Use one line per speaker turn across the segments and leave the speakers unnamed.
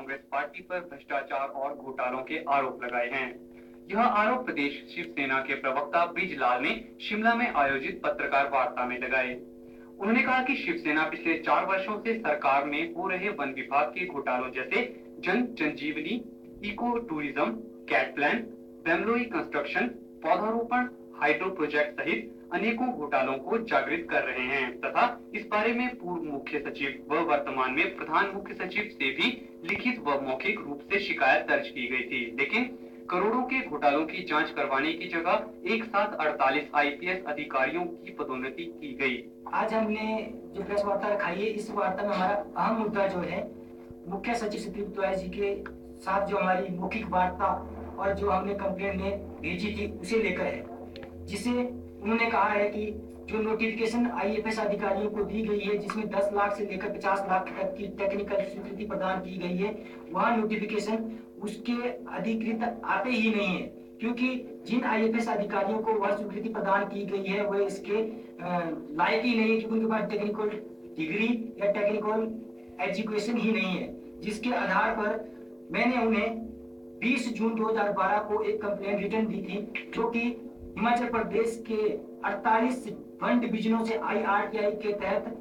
Congress party पर भ्रष्टाचार और घोटालों के आरोप लगाए हैं। यह आरोप प्रदेश शिवसेना के प्रवक्ता ब्रिजलाल ने शिमला में आयोजित पत्रकार वार्ता में लगाए। उन्होंने कहा कि शिवसेना पिछले 4 वर्षों से सरकार में हो रहे वन विभाग के घोटालों जैसे जन संजीवनी, इको टूरिज्म, कैट प्लान, बेमलोई कंस्ट्रक्शन, पौधारोपण, हाइड्रो प्रोजेक्ट सहित अनेकों घोटालों को जागृत कर रहे हैं तथा इस बारे में पूर्व मुख्य सचिव व वर्तमान में प्रधान मुख्य सचिव से भी लिखित व मौखिक रूप से शिकायत दर्ज की गई थी, लेकिन करोड़ों के घोटालों की जांच करवाने की जगह एक साथ 48 आईपीएस अधिकारियों की पदोन्नति की गई।
आज हमने जो प्रेस वार्ता रखाई है, इस वार्ता में हमारा अहम मुद्दा जो है मुख्य सचिव श्री तृप्त राय जी के साथ जो हमारी मौखिक वार्ता और जो हमने कंप्लेंट में भेजी थी उसे लेकर है, जिसे उन्होंने कहा है कि जो नोटिफिकेशन आईएफएस अधिकारियों को दी गई है, जिसमें 10 लाख से लेकर 50 लाख तक की टेक्निकल स्वीकृति प्रदान की गई है, वह नोटिफिकेशन उसके अधिकृत आते ही नहीं है, क्योंकि जिन आईएफएस अधिकारियों को वह स्वीकृति प्रदान की गई है वह इसके लायक ही नहीं है, क्योंकि उनके पास टेक्निकल डिग्री या टेक्निकल एजुकेशन ही नहीं है। जिसके आधार पर मैंने उन्हें 20 जून 2012 को एक कंप्लेंट रिटर्न दी थी, जो कि हिमाचल प्रदेश के 48 वन डिवीजनों से आईआरटीआई के तहत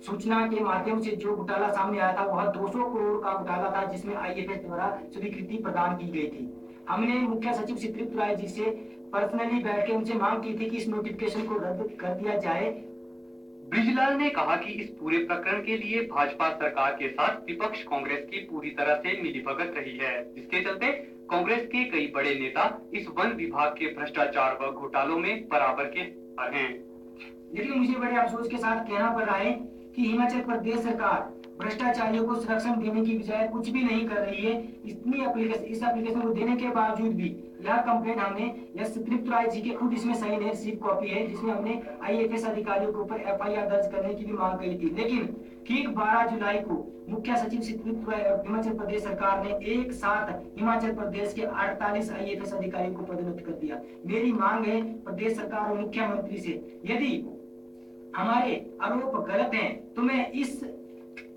सूचना के माध्यम से जो घोटाला सामने आया था वह 200 करोड़ का घोटाला था, जिसमें आईएफएस द्वारा स्वीकृति प्रदान की गई थी। हमने मुख्य सचिव श्री तृप्त राय जी से पर्सनली बैठ के उनसे मांग की थी कि इस नोटिफिकेशन को रद्द कर दिया जाए।
ब्रिजलाल ने कहा कि इस पूरे प्रकरण के लिए भाजपा सरकार के साथ विपक्ष कांग्रेस की पूरी तरह से मिलीभगत रही है, जिसके चलते कांग्रेस के कई बड़े नेता इस वन विभाग के भ्रष्टाचार व घोटालों में बराबर के हकदार हैं।
लेकिन मुझे बड़े अफसोस के साथ कहना पड़ रहा है कि हिमाचल प्रदेश सरकार भ्रष्टाचारियों को संरक्षण देने की बजाय कुछ भी नहीं कर रही है। इस एप्लीकेशन को देने के बावजूद भी यह कंप्लेंट हमने तृप्त राय जी के खुद इसमें साइन है, रिसीव कॉपी है, जिसमें हमने आईएफएस अधिकारियों के ऊपर एफआईआर दर्ज करने की भी मांग की थी। लेकिन ठीक 12 जुलाई को मुख्य सचिव श्री तृप्त राय हिमाचल प्रदेश सरकार ने एक साथ हिमाचल प्रदेश के 48 आईएफएस अधिकारियों को पदोन्नत कर दिया। मेरी मांग है प्रदेश सरकार और मुख्यमंत्री से, यदि हमारे आरोप गलत हैं तो मैं इस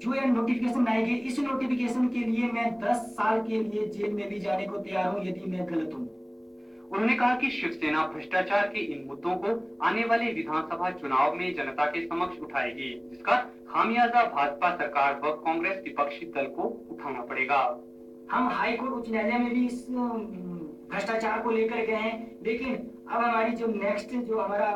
जो ये नोटिफिकेशन आएगी, इस नोटिफिकेशन के लिए मैं 10 साल के लिए जेल में भी जाने को तैयार हूं यदि मैं गलत हूं।
उन्होंने कहा कि शिवसेना भ्रष्टाचार के इन मुद्दों को आने वाले विधानसभा चुनाव में जनता के समक्ष उठाएगी, जिसका खामियाजा भाजपा सरकार व कांग्रेस विपक्षी दल को उठाना पड़ेगा।
हम हाईकोर्ट उच्च न्यायालय में भी इस भ्रष्टाचार को लेकर गए हैं, लेकिन अब हमारी जो नेक्स्ट जो हमारा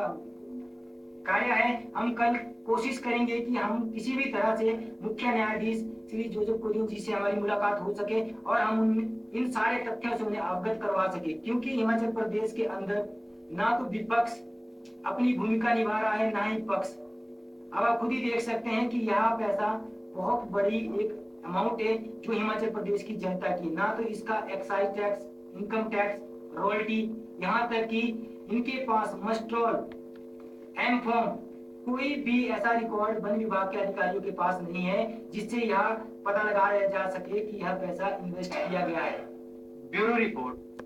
कार्य है, हम कल कोशिश करेंगे कि हम किसी भी तरह से मुख्य न्यायाधीश श्री जोसेफ कोलिन जी से हमारी मुलाकात हो सके और हम इन सारे तथ्यों से उन्हें अवगत करवा सके, क्योंकि हिमाचल प्रदेश के अंदर ना तो विपक्ष अपनी भूमिका निभा रहा है ना ही पक्ष। अब आप खुद ही देख सकते हैं कि यह पैसा बहुत बड़ी एक अमाउंट है जो हिमाचल प्रदेश की जनता की, ना तो इसका excise tax, income tax, royalty, यहाँ तक कि इनके पास मस्ट्रोल, एमफॉर्म, कोई भी ऐसा रिकॉर्ड वन विभाग के अधिकारियों के पास नहीं है जिससे यह पता लगाया जा सके कि यह पैसा इन्वेस्ट किया गया है।
Bureau report.